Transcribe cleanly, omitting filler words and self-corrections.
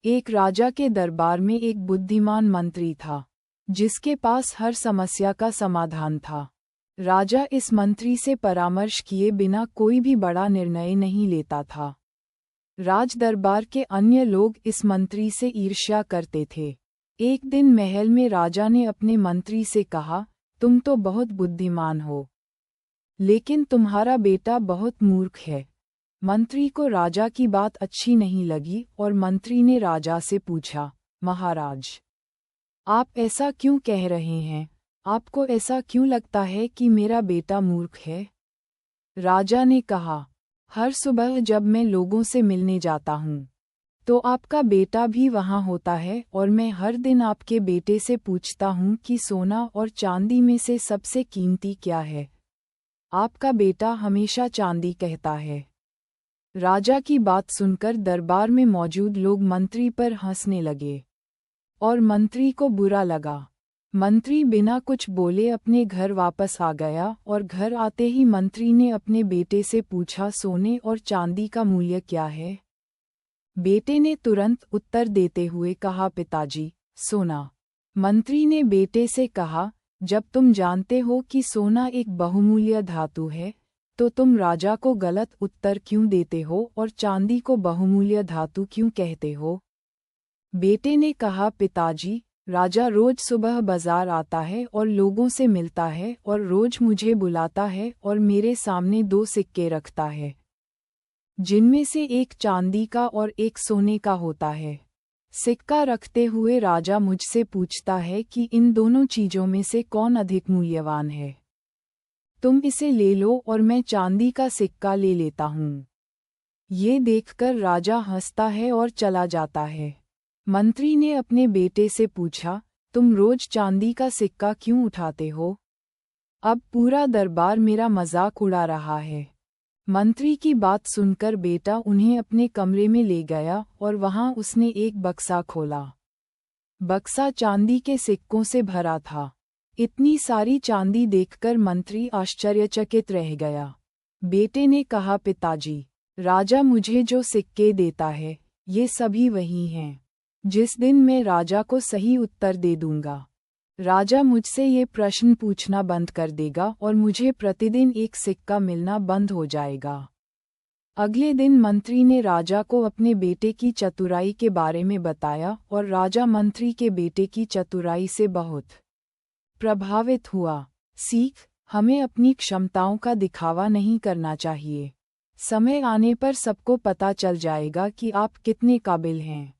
एक राजा के दरबार में एक बुद्धिमान मंत्री था, जिसके पास हर समस्या का समाधान था। राजा इस मंत्री से परामर्श किए बिना कोई भी बड़ा निर्णय नहीं लेता था। राज दरबार के अन्य लोग इस मंत्री से ईर्ष्या करते थे। एक दिन महल में राजा ने अपने मंत्री से कहा, तुम तो बहुत बुद्धिमान हो, लेकिन तुम्हारा बेटा बहुत मूर्ख है। मंत्री को राजा की बात अच्छी नहीं लगी और मंत्री ने राजा से पूछा, महाराज, आप ऐसा क्यों कह रहे हैं? आपको ऐसा क्यों लगता है कि मेरा बेटा मूर्ख है? राजा ने कहा, हर सुबह जब मैं लोगों से मिलने जाता हूँ, तो आपका बेटा भी वहाँ होता है और मैं हर दिन आपके बेटे से पूछता हूँ कि सोना और चांदी में से सबसे कीमती क्या है। आपका बेटा हमेशा चांदी कहता है। राजा की बात सुनकर दरबार में मौजूद लोग मंत्री पर हंसने लगे और मंत्री को बुरा लगा। मंत्री बिना कुछ बोले अपने घर वापस आ गया और घर आते ही मंत्री ने अपने बेटे से पूछा, सोने और चांदी का मूल्य क्या है? बेटे ने तुरंत उत्तर देते हुए कहा, पिताजी, सोना। मंत्री ने बेटे से कहा, जब तुम जानते हो कि सोना एक बहुमूल्य धातु है, तो तुम राजा को गलत उत्तर क्यों देते हो और चांदी को बहुमूल्य धातु क्यों कहते हो? बेटे ने कहा, पिताजी, राजा रोज सुबह बाजार आता है और लोगों से मिलता है और रोज मुझे बुलाता है और मेरे सामने 2 सिक्के रखता है, जिनमें से एक चांदी का और एक सोने का होता है। सिक्का रखते हुए राजा मुझसे पूछता है कि इन दोनों चीजों में से कौन अधिक मूल्यवान है। तुम इसे ले लो और मैं चांदी का सिक्का ले लेता हूँ। ये देखकर राजा हंसता है और चला जाता है। मंत्री ने अपने बेटे से पूछा, तुम रोज चांदी का सिक्का क्यों उठाते हो? अब पूरा दरबार मेरा मजाक उड़ा रहा है। मंत्री की बात सुनकर बेटा उन्हें अपने कमरे में ले गया और वहां उसने एक बक्सा खोला। बक्सा चांदी के सिक्कों से भरा था। इतनी सारी चांदी देखकर मंत्री आश्चर्यचकित रह गया। बेटे ने कहा, पिताजी, राजा मुझे जो सिक्के देता है, ये सभी वही हैं। जिस दिन मैं राजा को सही उत्तर दे दूंगा, राजा मुझसे ये प्रश्न पूछना बंद कर देगा और मुझे प्रतिदिन एक सिक्का मिलना बंद हो जाएगा। अगले दिन मंत्री ने राजा को अपने बेटे की चतुराई के बारे में बताया और राजा मंत्री के बेटे की चतुराई से बहुत प्रभावित हुआ। सीख, हमें अपनी क्षमताओं का दिखावा नहीं करना चाहिए। समय आने पर सबको पता चल जाएगा कि आप कितने काबिल हैं।